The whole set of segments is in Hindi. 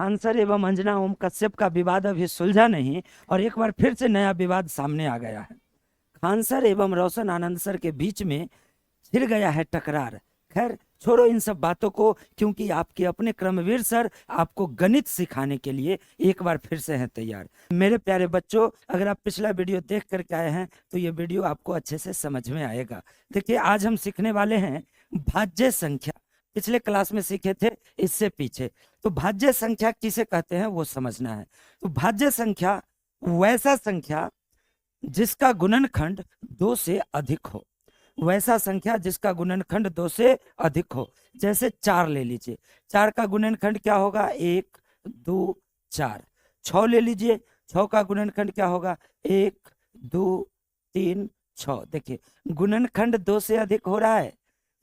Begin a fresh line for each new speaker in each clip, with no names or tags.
खानसर एवं अंजना ओम कश्यप का विवाद अभी सुलझा नहीं और एक बार फिर से नया विवाद सामने आ गया है। खानसर एवं रोशन आनंद सर के बीच में छिड़ गया है टकरार। खैर छोड़ो इन सब बातों को, क्योंकि आपके अपने क्रमवीर सर आपको गणित सिखाने के लिए एक बार फिर से हैं तैयार। मेरे प्यारे बच्चों, अगर आप पिछला वीडियो देख करके आए हैं तो ये वीडियो आपको अच्छे से समझ में आएगा। देखिए आज हम सीखने वाले हैं भाज्य संख्या। पिछले क्लास में सीखे थे इससे पीछे। तो भाज्य संख्या किसे कहते हैं वो समझना है। तो भाज्य संख्या वैसा संख्या जिसका गुणनखंड 2 से अधिक हो। वैसा संख्या जिसका गुणनखंड 2 से अधिक हो। जैसे 4 ले लीजिए, 4 का गुणनखंड क्या होगा? 1 2 4। 6 ले लीजिए, 6 का गुणनखंड क्या होगा? 1 2 3 6। देखिए गुणनखंड 2 से अधिक हो रहा है,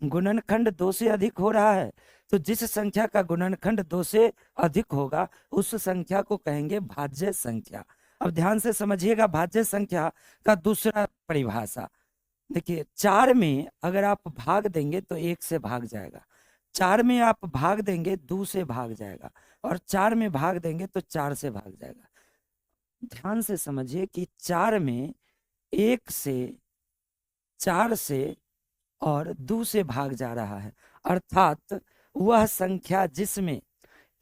गुणनखंड 2 से अधिक हो रहा है। तो जिस संख्या का गुणनखंड 2 से अधिक होगा उस संख्या को कहेंगे भाज्य संख्या। अब ध्यान से समझिएगा भाज्य संख्या का दूसरा परिभाषा। देखिए 4 में अगर आप भाग देंगे तो 1 से भाग जाएगा, 4 में आप भाग देंगे 2 से भाग जाएगा, और 4 में भाग देंगे तो 4 से भाग जाएगा। ध्यान से समझिए कि 4 में 1 से, 4 से और 2 से भाग जा रहा है, अर्थात वह संख्या जिसमें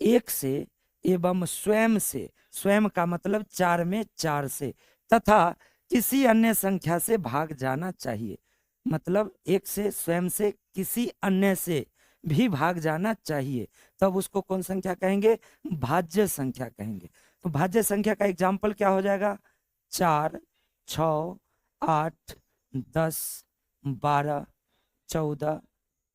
1 से एवं स्वयं से, स्वयं का मतलब 4 में 4 से, तथा किसी अन्य संख्या से भाग जाना चाहिए। मतलब 1 से, स्वयं से, किसी अन्य से भी भाग जाना चाहिए, तब उसको कौन संख्या कहेंगे? भाज्य संख्या कहेंगे। तो भाज्य संख्या का एग्जाम्पल क्या हो जाएगा? 4 6 8 10 12 14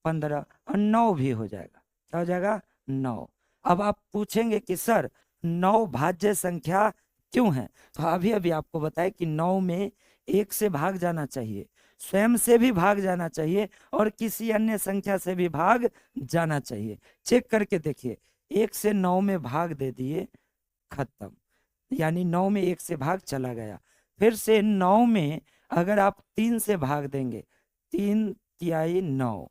15 और 9 भी हो जाएगा। क्या हो जाएगा? 9। अब आप पूछेंगे कि सर 9 भाज्य संख्या क्यों है? तो अभी अभी आपको बताए कि 9 में 1 से भाग जाना चाहिए, स्वयं से भी भाग जाना चाहिए, और किसी अन्य संख्या से भी भाग जाना चाहिए। चेक करके देखिए, 1 से 9 में भाग दे दिए, खत्म, यानी 9 में 1 से भाग चला गया। फिर से 9 में अगर आप 3 से भाग देंगे, 3 तिहाई 9,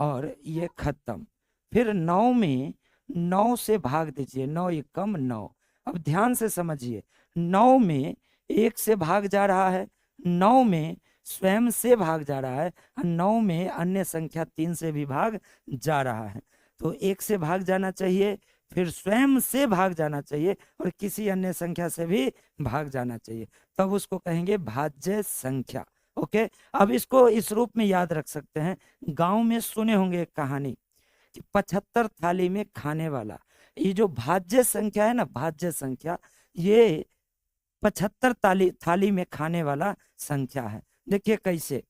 और ये खत्म। फिर 9 में 9 से भाग दीजिए, 9 एकम 9। अब ध्यान से समझिए, 9 में 1 से भाग जा रहा है, 9 में स्वयं से भाग जा रहा है, 9 में अन्य संख्या 3 से भी भाग जा रहा है। तो 1 से भाग जाना चाहिए, फिर स्वयं से भाग जाना चाहिए, और किसी अन्य संख्या से भी भाग जाना चाहिए, तब उसको कहेंगे भाज्य संख्या। ओके, अब इसको इस रूप में याद रख सकते हैं। गांव में सुने होंगे एक कहानी कि 75 थाली में खाने वाला। ये जो भाज्य संख्या है ना, भाज्य संख्या, ये 75 थाली में खाने वाला संख्या है। देखिए कैसे।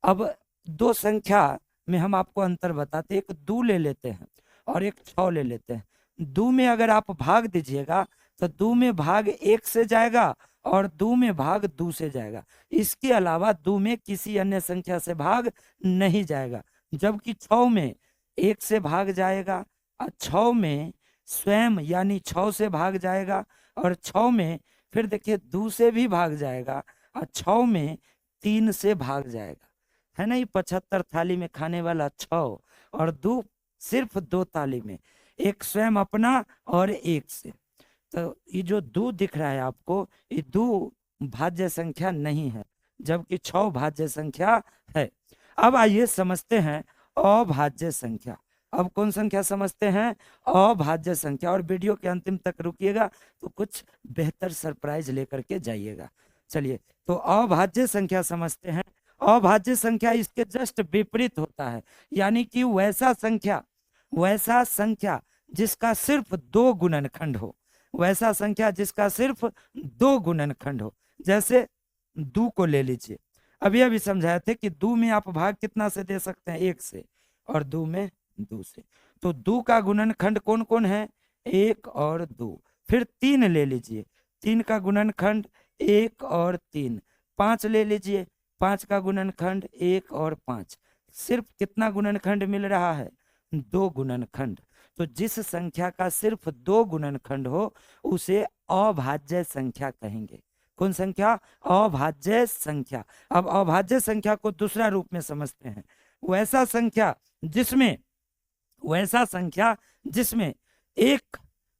अब दो संख्या में हम आपको अंतर बताते हैं। एक 2 ले लेते हैं और एक 6 ले लेते हैं। 2 में अगर आप भाग दीजिएगा तो 2 में भाग 1 से जाएगा और 2 में भाग 2 से जाएगा। इसके अलावा 2 में किसी अन्य संख्या से भाग नहीं जाएगा, जबकि 6 में 1 से भाग जाएगा, और 6 में स्वयं यानी 6 से भाग जाएगा, और 6 में फिर देखिए 2 से भी भाग जाएगा, और 6 में 3 से भाग जाएगा। है ना, ये 75 थाली में खाने वाला 6 और 2 सिर्फ 2 थाली में, एक स्वयं अपना और 1 से। तो ये जो 2 दिख रहा है आपको, ये 2 भाज्य संख्या नहीं है, जबकि 6 भाज्य संख्या है। अब आइए समझते हैं अभाज्य संख्या। अब कौन संख्या समझते हैं? अभाज्य संख्या। और वीडियो के अंतिम तक रुकिएगा तो कुछ बेहतर सरप्राइज लेकर के जाइएगा। चलिए, तो अभाज्य संख्या समझते हैं। अभाज्य संख्या इसके जस्ट विपरीत होता है, यानी कि वैसा संख्या जिसका सिर्फ 2 गुणनखंड हो, वैसा संख्या जिसका सिर्फ 2 गुणनखंड हो। जैसे 2 को ले लीजिए, अभी अभी समझाए थे कि 2 में आप भाग कितना से दे सकते हैं? 1 से, और 2 में 2 से। तो 2 का गुणनखंड कौन कौन है? 1 और 2। फिर 3 ले लीजिए, 3 का गुणनखंड 1 और 3। 5 ले लीजिए, 5 का गुणनखंड 1 और 5। सिर्फ कितना गुणनखंड मिल रहा है? 2 गुणनखंड। तो जिस संख्या का सिर्फ 2 गुणनखंड हो उसे अभाज्य संख्या कहेंगे। कौन संख्या? अभाज्य संख्या। अब अभाज्य संख्या को दूसरा रूप में समझते हैं। वैसा संख्या जिसमें 1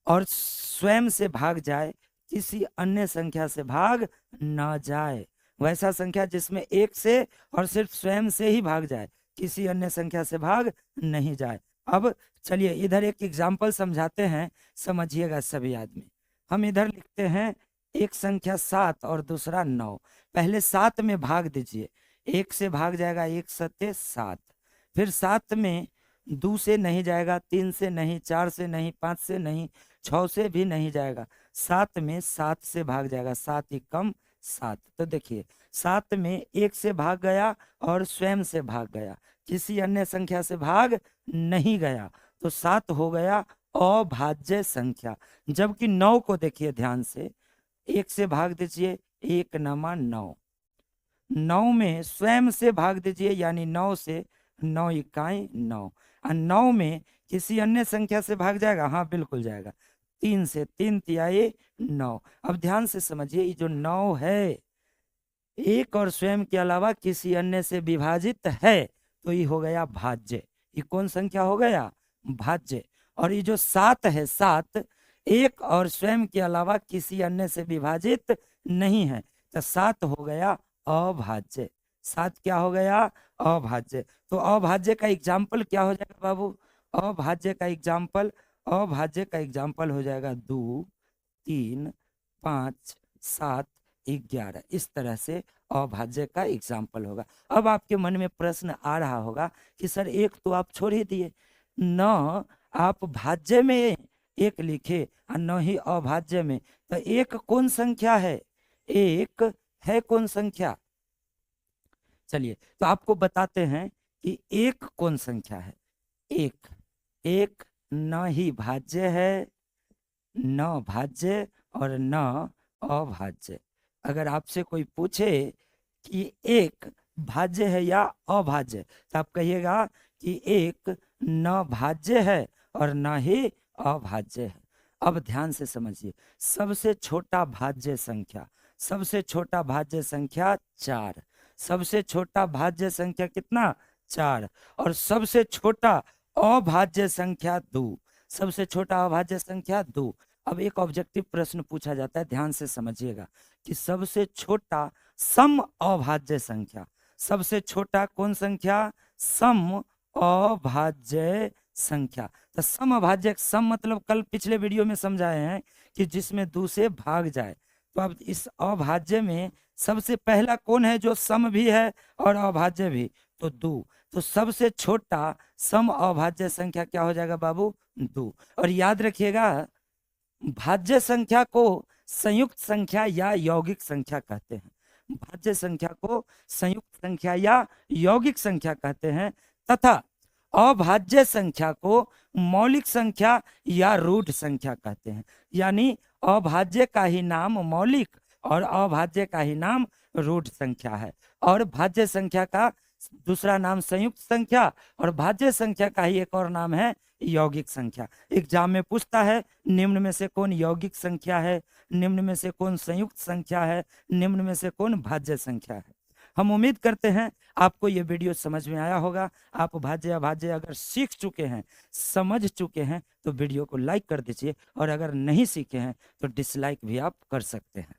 और स्वयं से भाग जाए, किसी अन्य संख्या से भाग ना जाए। वैसा संख्या जिसमें एक से और सिर्फ स्वयं से ही भाग जाए, किसी अन्य संख्या से भाग नहीं जाए। अब चलिए इधर एक एग्जाम्पल समझाते हैं, समझिएगा सभी आदमी। हम इधर लिखते हैं एक संख्या 7 और दूसरा 9। पहले 7 में भाग दीजिए, 1 से भाग जाएगा 1 सत्ते 7, फिर 7 में 2 से नहीं जाएगा, 3 से नहीं, 4 से नहीं, 5 से नहीं, 6 से भी नहीं जाएगा, 7 में 7 से भाग जाएगा, 7 ही कम 7। तो देखिए 7 में 1 से भाग गया और स्वयं से भाग गया, किसी अन्य संख्या से भाग नहीं गया, तो 7 हो गया अभाज्य संख्या। जबकि 9 को देखिए ध्यान से, 1 से भाग दीजिए, 1 नमा 9, 9 में स्वयं से भाग दीजिए, यानी 9 से 9 इकाई 9, और 9 में किसी अन्य संख्या से भाग जाएगा, हाँ बिल्कुल जाएगा, 3 से 3 तिहाई 9। अब ध्यान से समझिए, ये जो 9 है एक और स्वयं के अलावा किसी अन्य से विभाजित है, तो ये हो गया भाज्य। ये कौन संख्या हो गया? भाज्य। और ये जो 7 है, 7 एक और स्वयं के अलावा किसी अन्य से विभाजित नहीं है, तो 7 हो गया अभाज्य। 7 क्या हो गया? अभाज्य। तो अभाज्य का एग्जाम्पल क्या हो जाएगा बाबू? अभाज्य का एग्जाम्पल हो जाएगा 2, 3, 5, 7, 11। इस तरह से अभाज्य का एग्जाम्पल होगा। अब आपके मन में प्रश्न आ रहा होगा कि सर एक तो आप छोड़ ही दिए, न आप भाज्य में एक लिखे और न ही अभाज्य में, तो एक कौन संख्या है? एक है कौन संख्या? चलिए तो आपको बताते हैं कि एक कौन संख्या है। एक न ही भाज्य है, न भाज्य और न अभाज्य। अगर आपसे कोई पूछे कि एक भाज्य है या अभाज्य, तो आप कहिएगा कि एक न भाज्य है और न ही अभाज्य है। अब ध्यान से समझिए, सबसे छोटा भाज्य संख्या 4, सबसे छोटा भाज्य संख्या कितना? 4, और सबसे छोटा अभाज्य संख्या 2, सबसे छोटा अभाज्य संख्या 2। अब एक ऑब्जेक्टिव प्रश्न पूछा जाता है, ध्यान से समझिएगा कि सबसे छोटा सम अभाज्य संख्या, सबसे छोटा कौन संख्या? सम अभाज्य संख्या। तो सम अभाज्य, सम मतलब कल पिछले वीडियो में समझाए हैं कि जिसमें 2 से भाग जाए। तो अब इस अभाज्य में सबसे पहला कौन है जो सम भी है और अभाज्य भी? तो 2। तो सबसे छोटा सम अभाज्य संख्या क्या हो जाएगा बाबू? 2। और याद रखिएगा, भाज्य संख्या को संयुक्त संख्या या यौगिक संख्या कहते हैं। भाज्य संख्या को संयुक्त संख्या या यौगिक संख्या कहते हैं, तथा अभाज्य संख्या को मौलिक संख्या या रूढ़ संख्या कहते हैं। यानी अभाज्य का ही नाम मौलिक और अभाज्य का ही नाम रूढ़ संख्या है, और भाज्य संख्या का दूसरा नाम संयुक्त संख्या, और भाज्य संख्या का ही एक और नाम है यौगिक संख्या। एग्जाम में पूछता है निम्न में से कौन यौगिक संख्या है, निम्न में से कौन संयुक्त संख्या है, निम्न में से कौन भाज्य संख्या है। हम उम्मीद करते हैं आपको ये वीडियो समझ में आया होगा। आप भाज्य अभाज्य अगर सीख चुके हैं, समझ चुके हैं, तो वीडियो को लाइक कर दीजिए, और अगर नहीं सीखे हैं तो डिसलाइक भी आप कर सकते हैं।